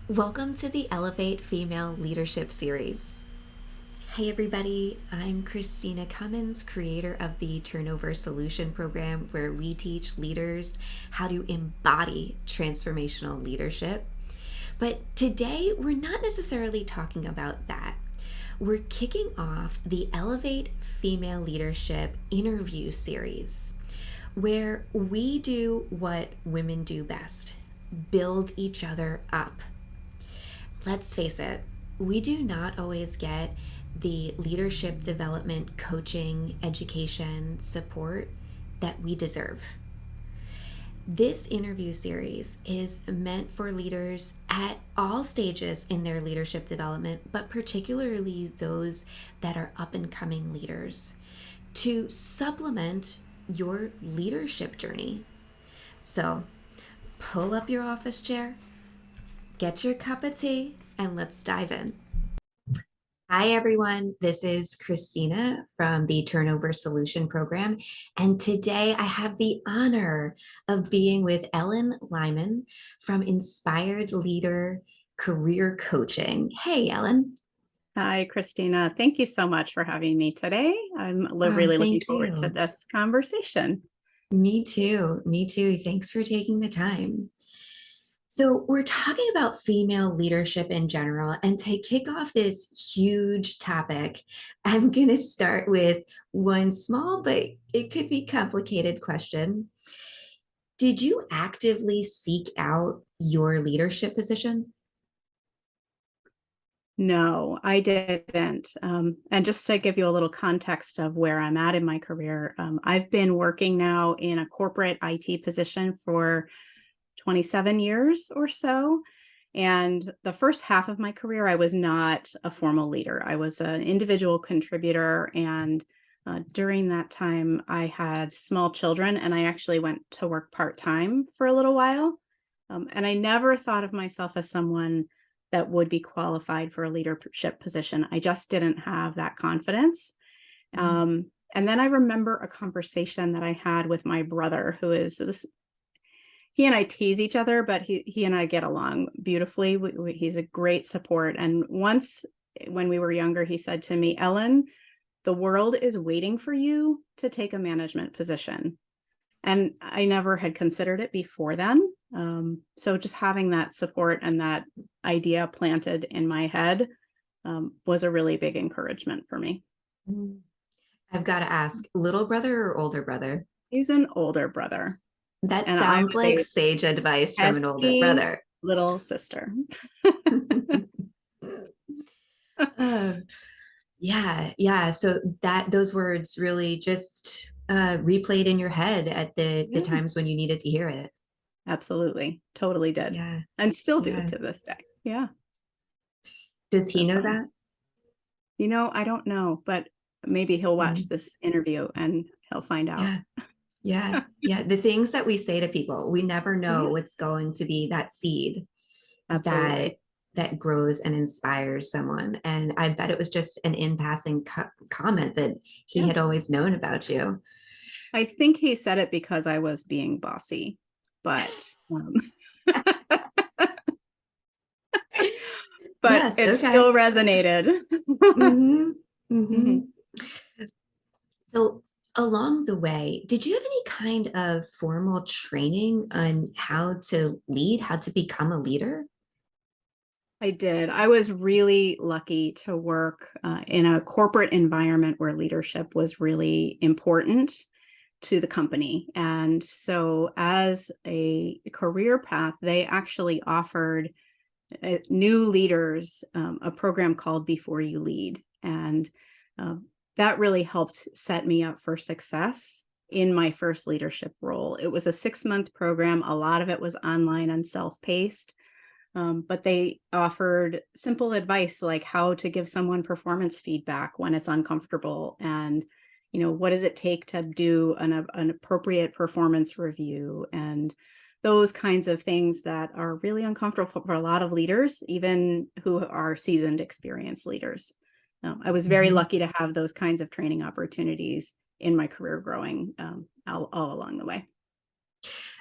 Welcome to the Elevate Female Leadership Series. Hey everybody, I'm Christina Cummins, creator of the Turnover Solution Program, where we teach leaders how to embody transformational leadership. But today, we're not necessarily talking about that. We're kicking off the Elevate Female Leadership interview series, where we do what women do best: build each other up. Let's face it, we do not always get the leadership development, coaching, education, support that we deserve. This interview series is meant for leaders at all stages in their leadership development, but particularly those that are up and coming leaders, to supplement your leadership journey. So pull up your office chair, get your cup of tea, and let's dive in. Hi, everyone. This is Christina from the Turnover Solution Program. And today I have the honor of being with Ellen Lyman from Inspired Leader Career Coaching. Hey, Ellen. Hi, Christina. Thank you so much for having me today. I'm really looking Thank forward to you. this conversation. Me too. Me too. Thanks for taking the time. So, we're talking about female leadership in general. And to kick off this huge topic, I'm going to start with one small, but it could be complicated question. Did you actively seek out your leadership position? No, I didn't. And just to give you a little context of where I'm at in my career, I've been working now in a corporate IT position for 27 years or so. And the first half of my career, I was not a formal leader. I was an individual contributor. And during that time, I had small children, and I actually went to work part-time for a little while. And I never thought of myself as someone that would be qualified for a leadership position. I just didn't have that confidence. And then I remember a conversation that I had with my brother, who is this. He and I tease each other, but he and I get along beautifully. He's a great support. And once, when we were younger, he said to me, "Ellen, the world is waiting for you to take a management position." And I never had considered it before then. So just having that support and that idea planted in my head was a really big encouragement for me. I've got to ask, little brother or older brother? He's an older brother, That and I sounds was like a sage advice from an older pesky brother. little sister. Uh, yeah. So that those words really just replayed in your head at the Yeah, times when you needed to hear it. absolutely. Totally did. Yeah, And still do yeah. to this day. Yeah, Does he that's know funny. that? I don't know, but maybe he'll watch Mm, this interview and he'll find out. yeah, yeah. The things that we say to people, we never know Yeah, what's going to be that seed that absolutely. that grows and inspires someone. And I bet it was just an in passing comment that he Yeah. had always known about you. I think he said it because I was being bossy, but but Yes. it Okay. still resonated. Mm-hmm. Mm-hmm. Mhm. So along the way, did you have any kind of formal training on how to lead, how to become a leader? I did. I was really lucky to work in a corporate environment where leadership was really important to the company. And so, as a career path, they actually offered new leaders a program called Before You Lead. And uh, that really helped set me up for success in my first leadership role. It was a 6-month program. A lot of it was online and self paced. But they offered simple advice like how to give someone performance feedback when it's uncomfortable, and what does it take to do an appropriate performance review, and those kinds of things that are really uncomfortable for a lot of leaders, even who are seasoned, experienced leaders. I was very Mhm. lucky to have those kinds of training opportunities in my career growing all along the way.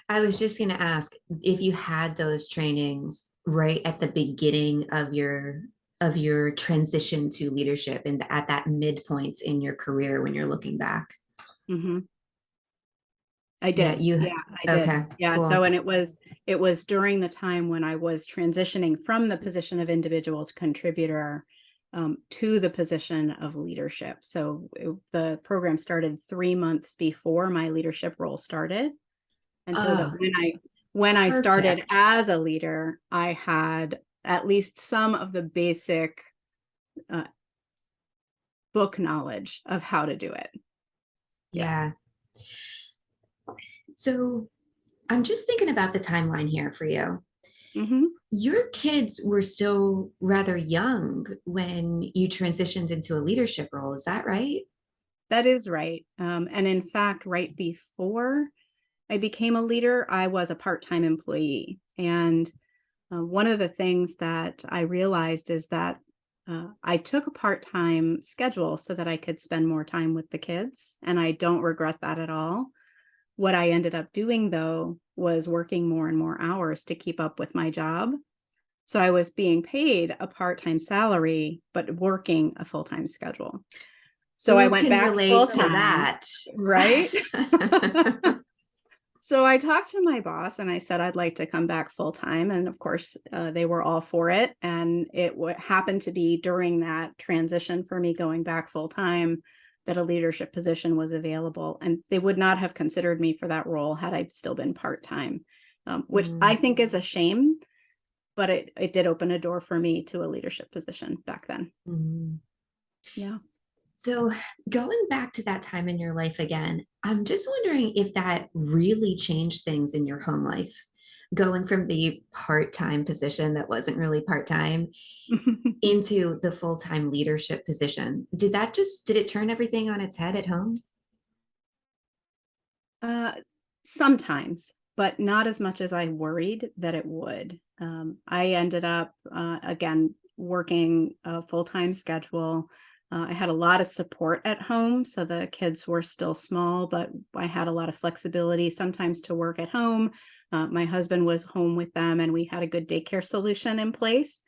I was just going to ask if you had those trainings, right at the beginning of your transition to leadership and at that midpoint in your career when you're looking back. Hmm. I Yeah, did. you Yeah, I did. okay, Yeah. So, cool. and it was during the time when I was transitioning from the position of individual contributor to the position of leadership. So the program started 3 months before my leadership role started. And so that Oh, when I started perfect. as a leader, I had at least some of the basic uh, book knowledge of how to do it. Yeah. Yeah. So I'm just thinking about the timeline here for you. Hmm. Your kids were still rather young when you transitioned into a leadership role. Is that right? That is right. And in fact, right before I became a leader, I was a part-time employee. And one of the things that I realized is that I took a part-time schedule so that I could spend more time with the kids. And I don't regret that at all. What I ended up doing, though, was working more and more hours to keep up with my job. So I was being paid a part-time salary, but working a full-time schedule. So I Who went can back relate to full-time, that? right? So I talked to my boss and I said I'd like to come back full time. And of course, they were all for it. And it happened to be during that transition for me going back full time that a leadership position was available. And they would not have considered me for that role had I still been part time, which I Mm, think is a shame. But it did open a door for me to a leadership position back then. mm. Yeah. So, going back to that time in your life again, I'm just wondering if that really changed things in your home life, going from the part-time position that wasn't really part-time into the full-time leadership position. Did it turn everything on its head at home? Uh, Sometimes, but not as much as I worried that it would. I ended up, again, working a full time schedule. I had a lot of support at home. So the kids were still small, but I had a lot of flexibility sometimes to work at home. My husband was home with them, and we had a good daycare solution in place.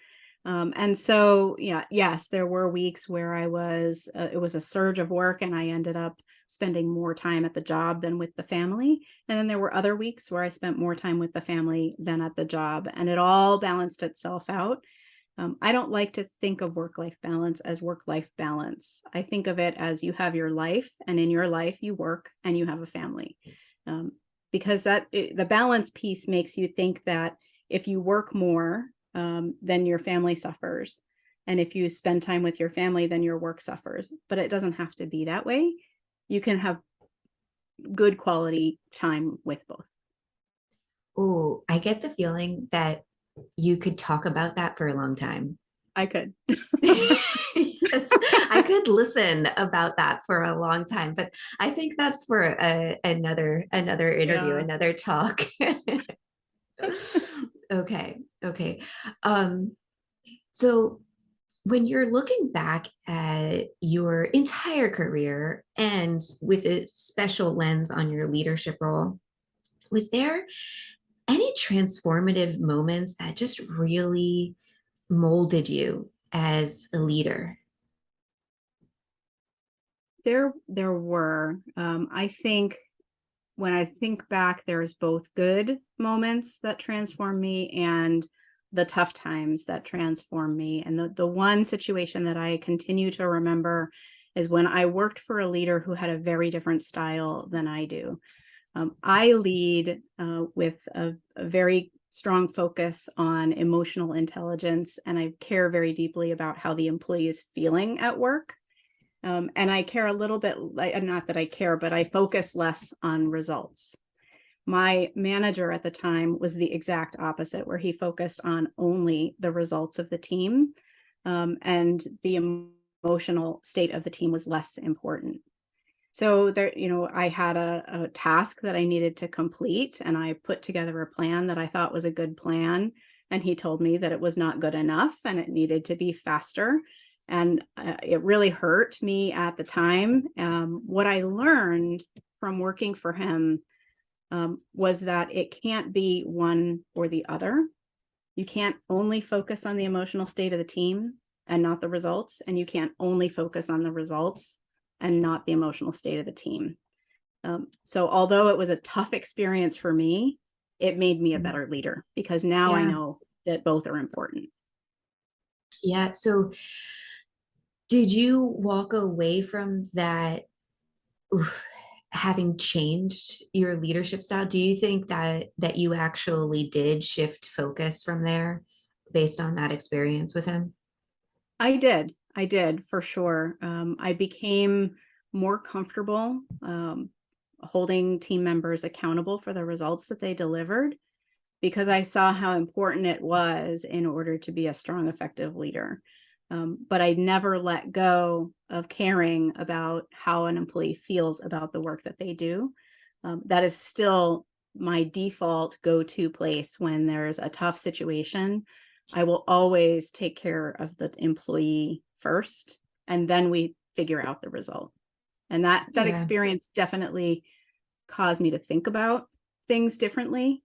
And so, yeah, yes, there were weeks where it was a surge of work, and I ended up spending more time at the job than with the family. And then there were other weeks where I spent more time with the family than at the job, and it all balanced itself out. I don't like to think of work life balance as work life balance. I think of it as you have your life, and in your life, you work and you have a family. Um, because the balance piece makes you think that if you work more, then your family suffers. And if you spend time with your family, then your work suffers. But it doesn't have to be that way. You can have good quality time with both. Oh, I get the feeling that you could talk about that for a long time. I could. Yes, I could listen about that for a long time, but I think that's for another interview, Yeah. another talk. Okay, okay. Um, so when you're looking back at your entire career and with a special lens on your leadership role, was there any transformative moments that just really molded you as a leader? There were. I think when I think back, there's both good moments that transform me and the tough times that transform me. And the one situation that I continue to remember is when I worked for a leader who had a very different style than I do. I lead with a very strong focus on emotional intelligence, and I care very deeply about how the employee is feeling at work. And I care a little bit, not that I care, but I focus less on results. My manager at the time was the exact opposite, where he focused on only the results of the team, and the emotional state of the team was less important. So there, I had a task that I needed to complete, and I put together a plan that I thought was a good plan. And he told me that it was not good enough and it needed to be faster. And it really hurt me at the time. What I learned from working for him was that it can't be one or the other. You can't only focus on the emotional state of the team and not the results, and you can't only focus on the results and not the emotional state of the team. So although it was a tough experience for me, it made me a Mhm. better leader because now I Yeah. know that both are important. Yeah. So did you walk away from that oof, having changed your leadership style? Do you think that you actually did shift focus from there based on that experience with him? I did for sure. I became more comfortable holding team members accountable for the results that they delivered because I saw how important it was in order to be a strong, effective leader. But I never let go of caring about how an employee feels about the work that they do. That is still my default go-to place when there's a tough situation. I will always take care of the employee first, and then we figure out the result. And that Yeah. experience definitely caused me to think about things differently,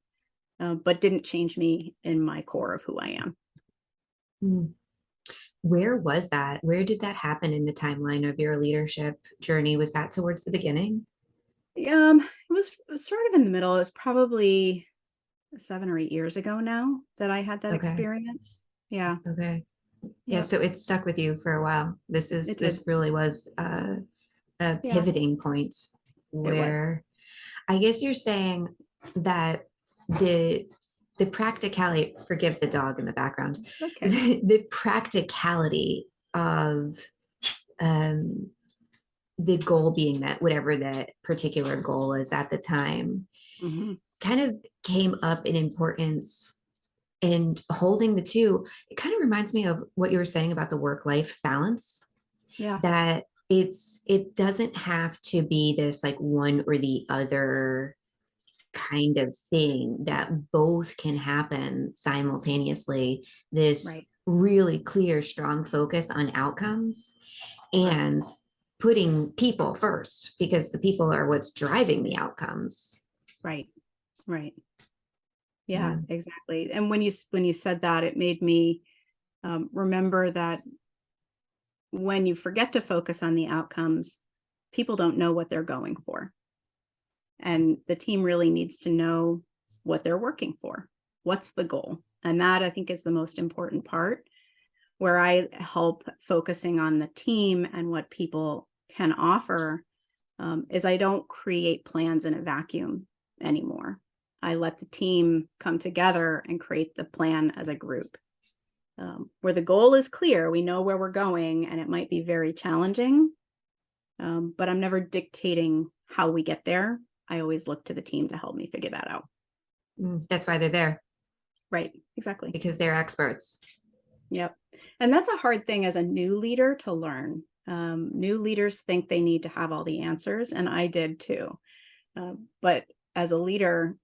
but didn't change me in my core of who I am. Mm. Where was that? Where did that happen in the timeline of your leadership journey? Was that towards the beginning? It was sort of in the middle. It was probably 7 or 8 years ago now that I had that Okay. experience. Yeah. Okay. Yeah, Yep. so it stuck with you for a while. It This did. really was a Yeah, pivoting point it was. where I guess you're saying that the the practicality, forgive the dog in the background, Okay. the practicality of um, the goal being met, whatever that particular goal is at the time, Mhm. kind of came up in importance and holding the two. It kind of reminds me of what you were saying about the work-life balance, Yeah, that it doesn't have to be this like one or the other kind of thing, that both can happen simultaneously. This right. really clear, strong focus on outcomes Right. and putting people first because the people are what's driving the outcomes. Right. Right. Yeah, Yeah. exactly. And when you said that, it made me remember that when you forget to focus on the outcomes, people don't know what they're going for. And the team really needs to know what they're working for. What's the goal? And that I think is the most important part where I help focusing on the team and what people can offer is I don't create plans in a vacuum anymore. I let the team come together and create the plan as a group where the goal is clear. We know where we're going, and it might be very challenging, but I'm never dictating how we get there. I always look to the team to help me figure that out. That's why they're there, Right. Exactly. because they're experts. Yep. And that's a hard thing as a new leader to learn. New leaders think they need to have all the answers, and I did too. But as a leader,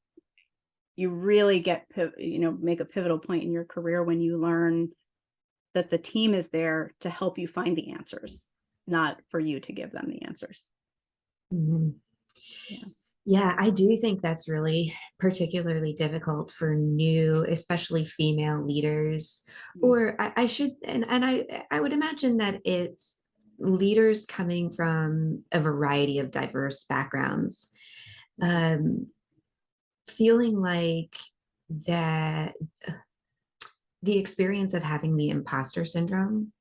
you really make a pivotal point in your career when you learn that the team is there to help you find the answers, not for you to give them the answers. Mhm. Yeah. Yeah, I do think that's really particularly difficult for new, especially female leaders. Mm. Or I should, and I would imagine that it's leaders coming from a variety of diverse backgrounds, Right. um, feeling like that the experience of having the imposter syndrome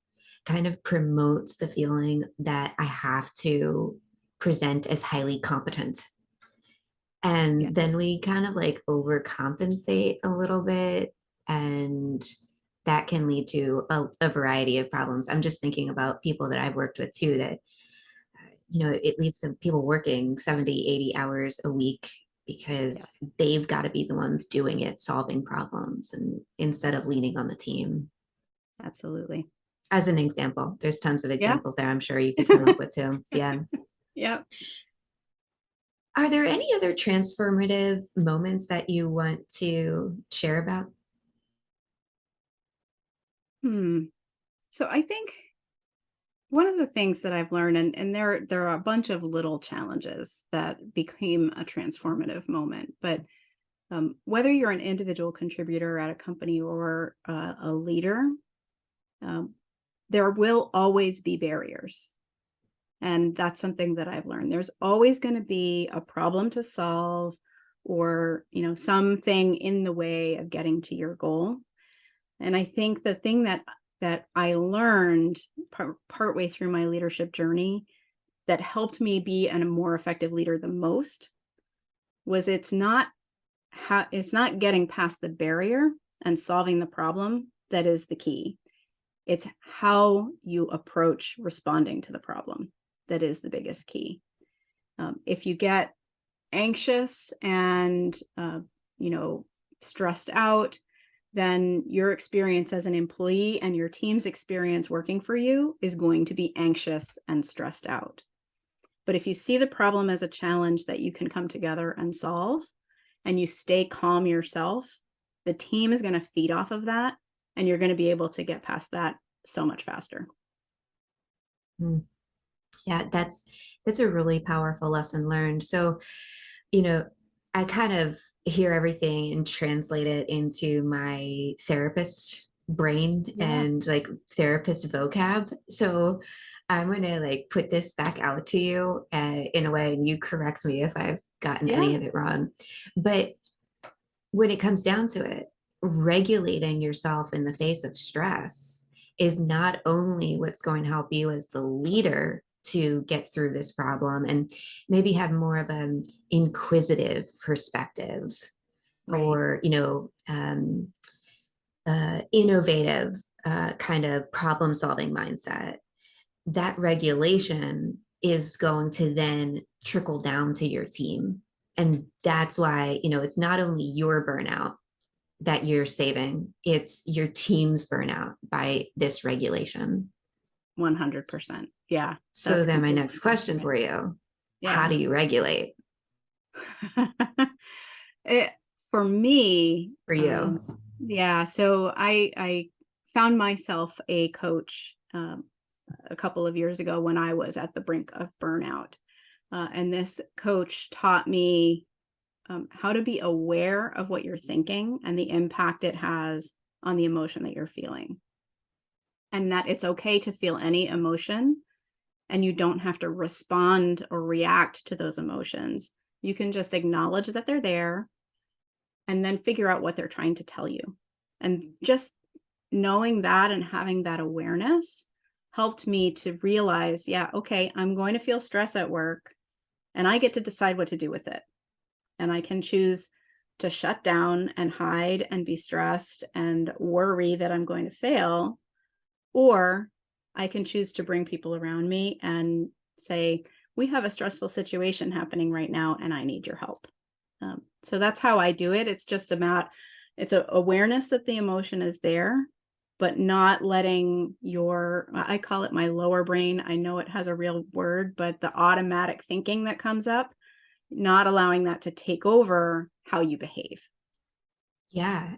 kind of promotes the feeling that I have to present as highly competent. Yeah. And then we kind of like overcompensate a little bit, and that can lead to a variety of problems. I'm just thinking about people that I've worked with too, that it leads to people working 70, 80 hours a week because Yes. they've got to be the ones doing it, solving problems, and instead of leaning on the team. Absolutely. As an example, there's tons of Yeah. examples there I'm sure you could come up with too. Yeah. Yeah. Are there any other transformative moments that you want to share about? Hmm. So I think one of the things that I've learned, and there are a bunch of little challenges that became a transformative moment, but Whether you're an individual contributor at a company or a leader, um, there will always be barriers. And that's something that I've learned. There's always going to be a problem to solve or, something in the way of getting to your goal. And I think the thing that I learned partway through my leadership journey that helped me be a more effective leader the most was it's not getting past the barrier and solving the problem that is the key. It's how you approach responding to the problem that is the biggest key. If you get anxious and stressed out, then your experience as an employee and your team's experience working for you is going to be anxious and stressed out. But if you see the problem as a challenge that you can come together and solve, and you stay calm yourself, the team is going to feed off of that, and you're going to be able to get past that so much faster. Yeah, that's a really powerful lesson learned. So, I kind of hear everything and translate it into my therapist brain Yeah. and like therapist vocab. So I'm going to like put this back out to you in a way, and you correct me if I've gotten any Yeah. of it wrong. But when it comes down to it, regulating yourself in the face of stress is not only what's going to help you as the leader to get through this problem and maybe have more of an inquisitive perspective Right. or innovative kind of problem solving mindset. That regulation is going to then trickle down to your team, and that's why it's not only your burnout that you're saving, it's your team's burnout by this regulation. 100%. Yeah. So That's then my completely next question accurate. for you, how Yeah. do you regulate it, for me, for you? yeah. So I found myself a coach a couple of years ago when I was at the brink of burnout. And this coach taught me how to be aware of what you're thinking and the impact it has on the emotion that you're feeling. And that it's okay to feel any emotion and you don't have to respond or react to those emotions. You can just acknowledge that they're there and then figure out what they're trying to tell you. And just knowing that and having that awareness helped me to realize, yeah, okay, I'm going to feel stress at work and I get to decide what to do with it. And I can choose to shut down and hide and be stressed and worry that I'm going to fail, or I can choose to bring people around me and say, we have a stressful situation happening right now and I need your help. So that's how I do it. It's just about, it's a awareness that the emotion is there, but not letting I call it my lower brain. I know it has a real word, but the automatic thinking that comes up, not allowing that to take over how you behave. Yeah,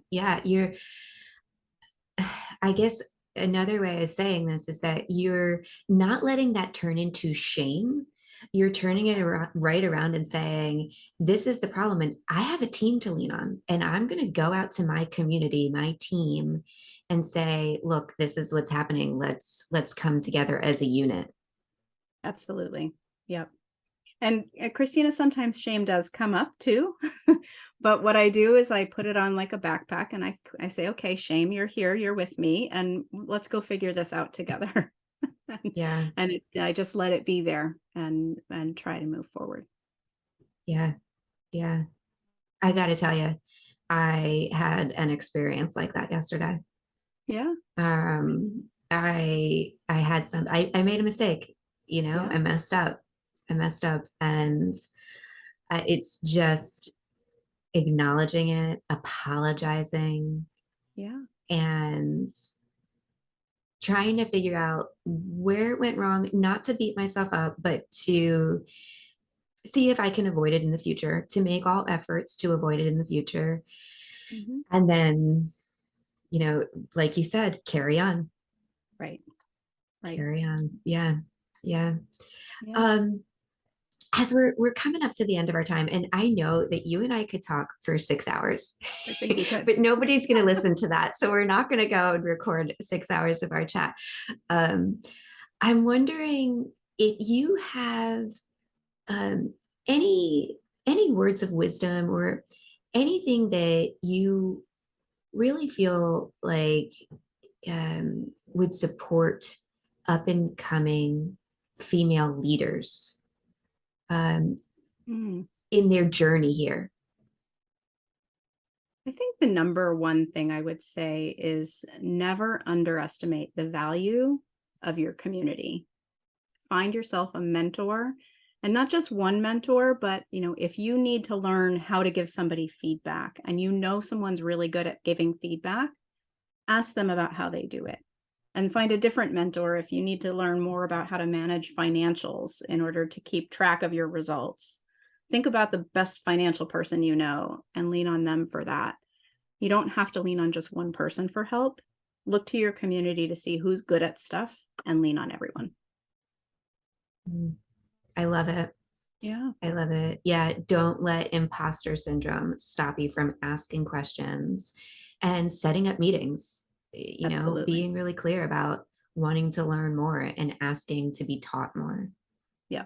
I guess another way of saying this is that you're not letting that turn into shame. You're turning it right around and saying, this is the problem. And I have a team to lean on. And I'm going to go out to my community, my team, and say, look, this is what's happening. Let's come together as a unit. Absolutely. Yep. And Christina, sometimes shame does come up too. But what I do is I put it on like a backpack and I say, okay, shame, you're here, you're with me, and let's go figure this out together. Yeah. And I just let it be there and try to move forward. Yeah. Yeah. I got to tell you, I had an experience like that yesterday. Yeah. I had I made a mistake, Yeah. I messed up, and it's just acknowledging it, apologizing, Yeah. and trying to figure out where it went wrong, not to beat myself up, but to see if I can avoid it in the future, to make all efforts to avoid it in the future. Hmm. And then, you know, like you said, Right. Right. carry on. Yeah. Yeah. Yeah. Um, as we're coming up to the end of our time, and I know that you and I could talk for 6 hours, I think we could. but nobody's going to listen to that. So we're not going to go and record 6 hours of our chat. Um, I'm wondering if you have um, any words of wisdom or anything that you really feel like would support up and coming female leaders um, Mm. in their journey here. I think the number one thing I would say is never underestimate the value of your community. Find yourself a mentor, and not just one mentor, but if you need to learn how to give somebody feedback and someone's really good at giving feedback, ask them about how they do it. And find a different mentor if you need to learn more about how to manage financials in order to keep track of your results. Think about the best financial person you know and lean on them for that. You don't have to lean on just one person for help. Look to your community to see who's good at stuff and lean on everyone. I love it. Yeah. I love it. Yeah, don't let imposter syndrome stop you from asking questions and setting up meetings. Absolutely. Being really clear about wanting to learn more and asking to be taught more. Yeah.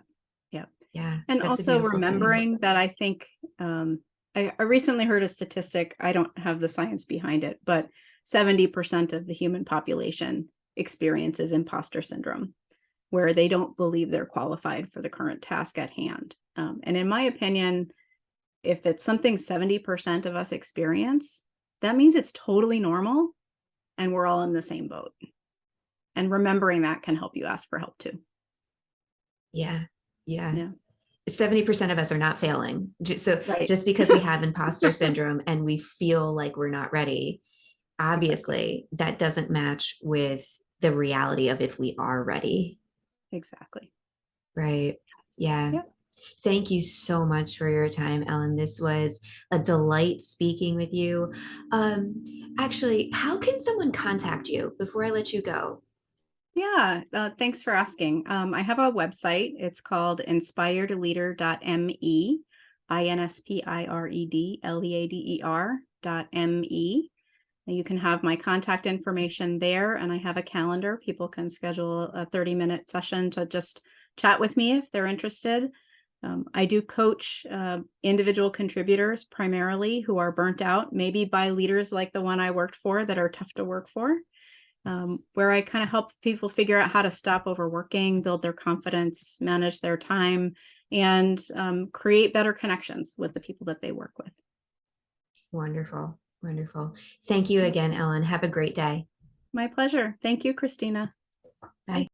Yeah. Yeah, And that's a also beautiful thing. remembering that I think I recently heard a statistic. I don't have the science behind it, but 70% of the human population experiences imposter syndrome, where they don't believe they're qualified for the current task at hand. And in my opinion, if it's something 70% of us experience, that means it's totally normal and we're all in the same boat. And remembering that can help you ask for help too. Yeah. Yeah. Yeah. 70% of us are not failing. So Right. just because we have imposter syndrome and we feel like we're not ready, Exactly. obviously that doesn't match with the reality of if we are ready. Exactly. Right. Yeah. Yeah. Thank you so much for your time, Ellen. This was a delight speaking with you. Actually, how can someone contact you before I let you go? Yeah, thanks for asking. I have a website. It's called inspiredleader.me, inspiredleader.me. And you can have my contact information there, and I have a calendar. People can schedule a 30-minute session to just chat with me if they're interested. I do coach individual contributors primarily who are burnt out, maybe by leaders like the one I worked for that are tough to work for. Where I kind of help people figure out how to stop overworking, build their confidence, manage their time, and create better connections with the people that they work with. Wonderful. Wonderful. Thank you Yep. again, Ellen. Have a great day. My pleasure. Thank you, Christina. Bye.